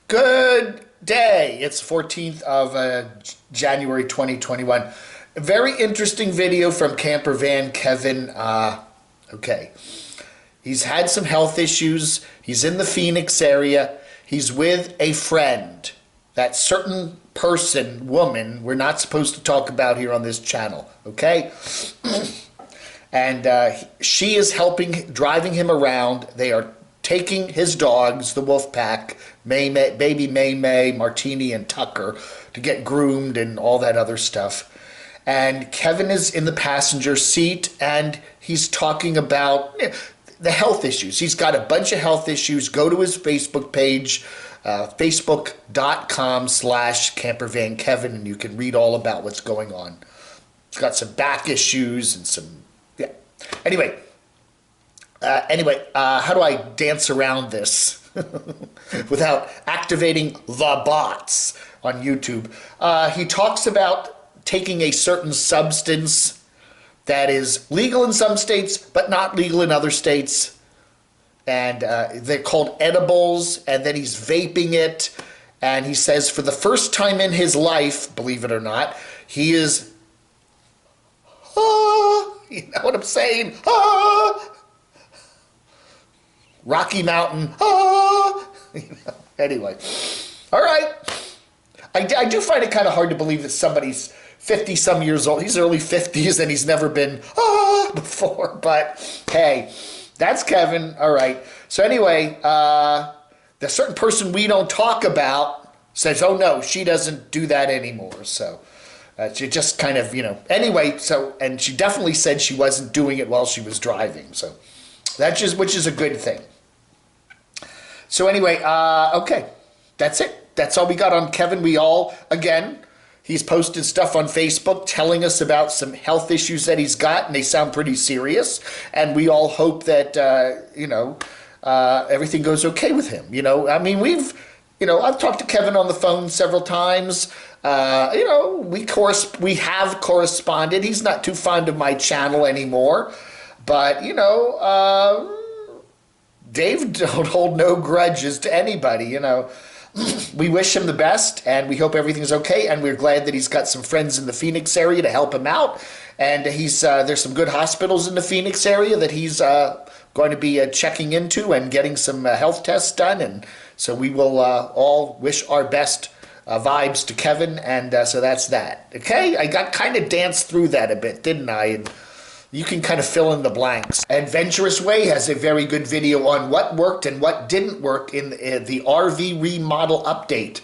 Good day. It's 14th of January 2021. A very interesting video from camper van Kevin. Okay. He's had some health issues. He's in the Phoenix area. He's with a friend. That certain person, woman, we're not supposed to talk about here on this channel. Okay? And she is driving him around. They are taking his dogs, the wolf pack, baby May, Martini, and Tucker, to get groomed and all that other stuff. And Kevin is in the passenger seat, and he's talking about the health issues. He's got a bunch of health issues. Go to his Facebook page, facebook.com/campervankevin, and you can read all about what's going on. He's got some back issues and some, yeah. Anyway, how do I dance around this without activating the bots on YouTube? He talks about taking a certain substance that is legal in some states but not legal in other states, and they're called edibles, and then he's vaping it, and he says for the first time in his life, believe it or not, he is, you know what I'm saying? Rocky Mountain. Anyway, all right. I do find it kind of hard to believe that somebody's 50-some years old. He's early 50s and he's never been before. But hey, that's Kevin. All right. So anyway, the certain person we don't talk about says, oh no, she doesn't do that anymore. So she just kind of, anyway. So, and she definitely said she wasn't doing it while she was driving. So which is a good thing. So anyway, okay, that's it. That's all we got on Kevin. He's posted stuff on Facebook telling us about some health issues that he's got, and they sound pretty serious. And we all hope that, everything goes okay with him. I mean, I've talked to Kevin on the phone several times. We have corresponded. He's not too fond of my channel anymore. But, Dave don't hold no grudges to anybody, We wish him the best, and we hope everything's okay, and we're glad that he's got some friends in the Phoenix area to help him out. And there's some good hospitals in the Phoenix area that he's going to be checking into and getting some health tests done. And so we will all wish our best vibes to Kevin, and so that's that. Okay? I got kind of danced through that a bit, didn't I? And you can kind of fill in the blanks. Adventurous Way has a very good video on what worked and what didn't work in the RV remodel update.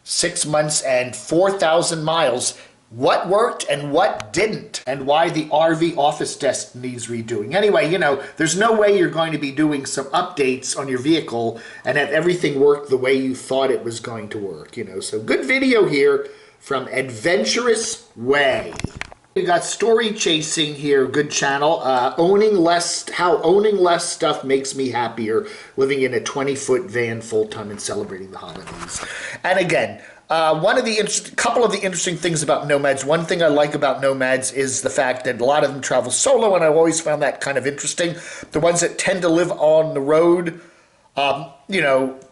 6 months and 4,000 miles. What worked and what didn't, and why the RV office desk needs redoing. Anyway, there's no way you're going to be doing some updates on your vehicle and have everything work the way you thought it was going to work, So good video here from Adventurous Way. We got Story Chasing here, good channel. How owning less stuff makes me happier, living in a 20-foot van full-time and celebrating the holidays. And again, couple of the interesting things about nomads. One thing I like about nomads is the fact that a lot of them travel solo, and I've always found that kind of interesting. The ones that tend to live on the road,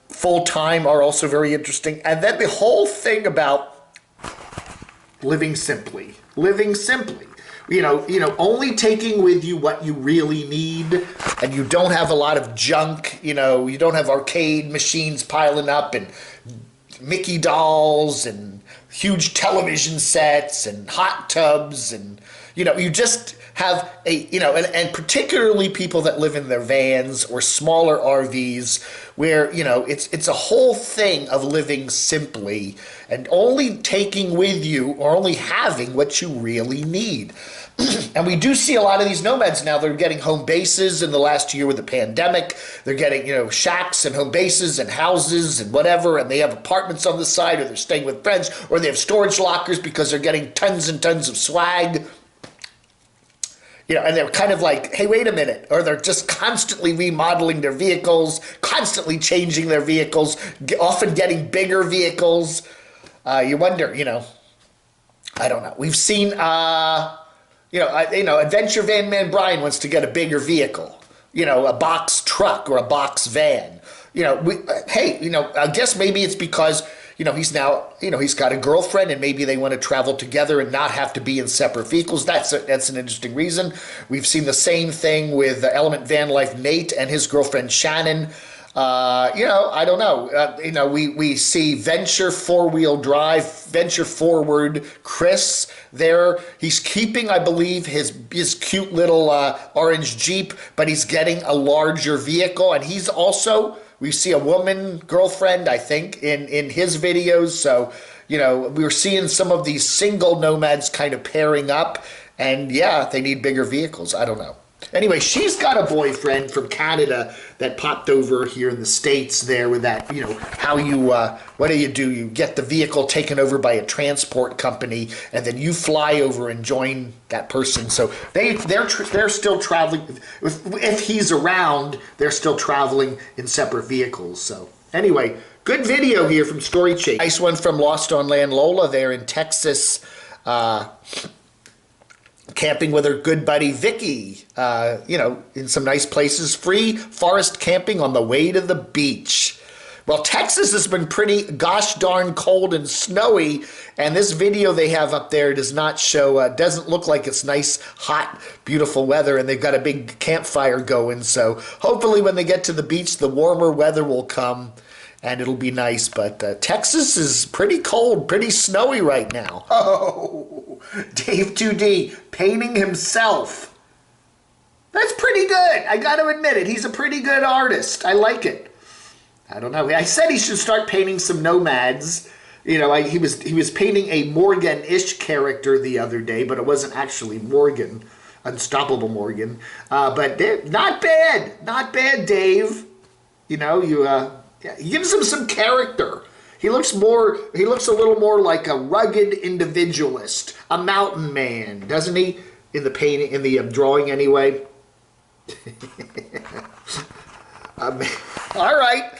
full-time are also very interesting. And then the whole thing about living simply, only taking with you what you really need, and you don't have a lot of junk, you don't have arcade machines piling up and Mickey dolls and huge television sets and hot tubs, and, you just have and particularly people that live in their vans or smaller RVs where, it's a whole thing of living simply and only taking with you or only having what you really need. And we do see a lot of these nomads now. They're getting home bases in the last year with the pandemic. They're getting, shacks and home bases and houses and whatever, and they have apartments on the side, or they're staying with friends, or they have storage lockers because they're getting tons and tons of swag. And they're kind of like, hey, wait a minute. Or they're just constantly remodeling their vehicles, constantly changing their vehicles, often getting bigger vehicles. You wonder, I don't know. We've seen, Adventure Van Man Brian wants to get a bigger vehicle, a box truck or a box van. hey, I guess maybe it's because, he's now, he's got a girlfriend and maybe they want to travel together and not have to be in separate vehicles. That's an interesting reason. We've seen the same thing with Element Van Life Nate and his girlfriend Shannon. I don't know. We see Venture four-wheel drive, Venture Forward Chris there. He's keeping, I believe, his cute little orange Jeep, but he's getting a larger vehicle. And he's also, we see a woman girlfriend, I think, in his videos. So, we're seeing some of these single nomads kind of pairing up. And yeah, they need bigger vehicles. I don't know. Anyway, she's got a boyfriend from Canada that popped over here in the States there with that, how you, what do? You get the vehicle taken over by a transport company and then you fly over and join that person. So they're still traveling. If he's around, they're still traveling in separate vehicles. So anyway, good video here from Story Chase. Nice one from Lost on Land Lola there in Texas. Camping with her good buddy Vicky, in some nice places. Free forest camping on the way to the beach. Well, Texas has been pretty gosh darn cold and snowy, and this video they have up there does not show, doesn't look like it's nice, hot, beautiful weather, and they've got a big campfire going. So hopefully when they get to the beach, the warmer weather will come and it'll be nice. But Texas is pretty cold, pretty snowy right now. Oh, Dave 2D painting himself. That's pretty good. I got to admit it. He's a pretty good artist. I like it. I don't know. I said he should start painting some nomads. He was painting a Morgan-ish character the other day, but it wasn't actually Morgan, Unstoppable Morgan. But not bad. Not bad, Dave. He gives him some character. He looks a little more like a rugged individualist, a mountain man, doesn't he? In the painting, in the drawing, anyway. All right,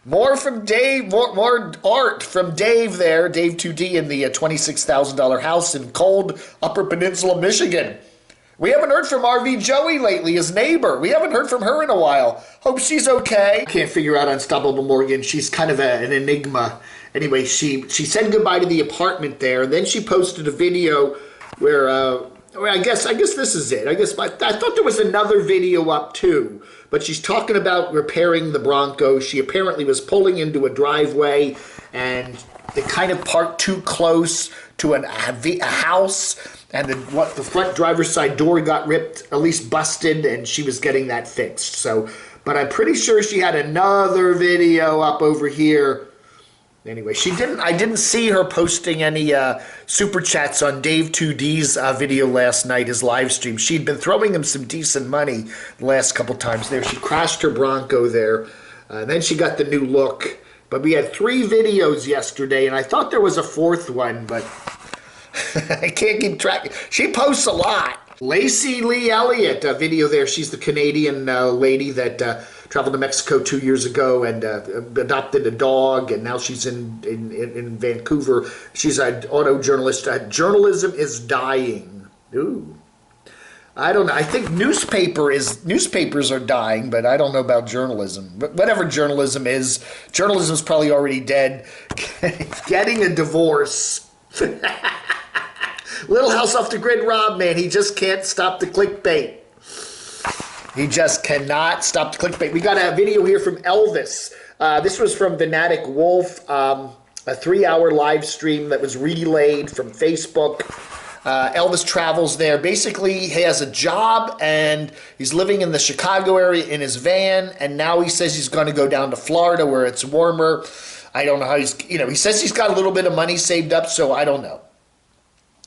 more from Dave. More art from Dave there. Dave 2D in the $26,000 house in cold Upper Peninsula, Michigan. We haven't heard from RV Joey lately, his neighbor. We haven't heard from her in a while. Hope she's okay. Can't figure out Unstoppable Morgan. She's kind of an enigma. Anyway, she said goodbye to the apartment there, and then she posted a video where, I guess this is it. I thought there was another video up too, but she's talking about repairing the Bronco. She apparently was pulling into a driveway, and they kind of parked too close to a house, and the front driver's side door got ripped, at least busted, and she was getting that fixed. So, but I'm pretty sure she had another video up over here. Anyway, I didn't see her posting any super chats on Dave 2D's video last night, his live stream. She'd been throwing him some decent money the last couple times there. She crashed her Bronco there, and then she got the new look. But we had 3 videos yesterday, and I thought there was a 4th one, but I can't keep track. She posts a lot. Lacey Lee Elliott, a video there. She's the Canadian lady that traveled to Mexico 2 years ago and adopted a dog, and now she's in Vancouver. She's an auto journalist. Journalism is dying. Ooh. I don't know. I think newspapers are dying, but I don't know about journalism. But whatever journalism is probably already dead. Getting a divorce. Little House Off the Grid Rob, man, he just can't stop the clickbait. He just cannot stop the clickbait. We got a video here from Elvis. This was from Venatic Wolf, a 3-hour live stream that was relayed from Facebook. Elvis travels there. Basically, he has a job, and he's living in the Chicago area in his van, and now he says he's going to go down to Florida where it's warmer. I don't know how he says he's got a little bit of money saved up, so I don't know.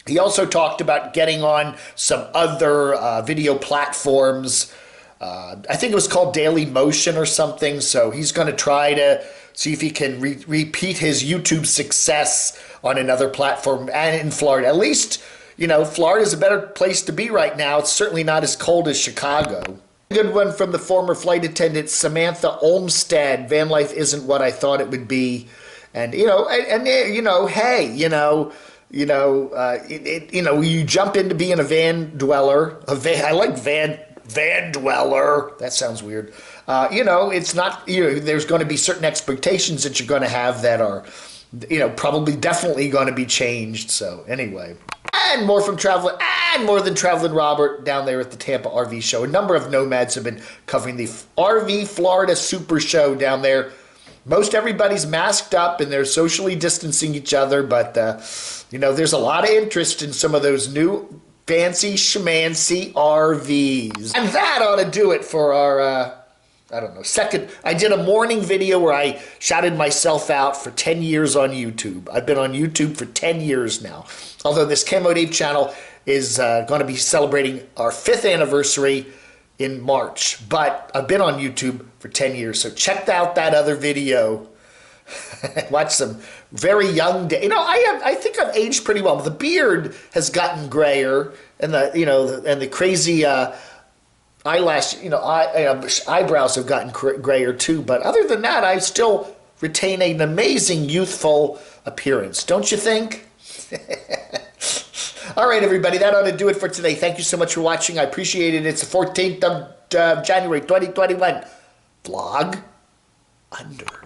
He also talked about getting on some other video platforms. I think it was called Daily Motion or something. So he's going to try to see if he can repeat his YouTube success on another platform and in Florida. At least, Florida is a better place to be right now. It's certainly not as cold as Chicago. A good one from the former flight attendant Samantha Olmstead. Van life isn't what I thought it would be. And, hey, you jump into being a van dweller. I like van dweller. That sounds weird. it's not, there's going to be certain expectations that you're going to have that are, probably definitely going to be changed. So anyway, and more from Traveling, and more than Traveling Robert down there at the Tampa RV Show. A number of nomads have been covering the RV Florida Super Show down there. Most everybody's masked up and they're socially distancing each other, but, there's a lot of interest in some of those new fancy schmancy RVs. And that ought to do it for our, second. I did a morning video where I shouted myself out for 10 years on YouTube. I've been on YouTube for 10 years now. Although this camodave channel is going to be celebrating our 5th anniversary in March. But I've been on YouTube for 10 years. So check out that other video. Watch some very young day. I think I've aged pretty well. The beard has gotten grayer, and the crazy eyelash, eyebrows have gotten grayer too. But other than that, I still retain an amazing youthful appearance. Don't you think? All right, everybody, that ought to do it for today. Thank you so much for watching. I appreciate it. It's the 14th of January, 2021. Vlog under.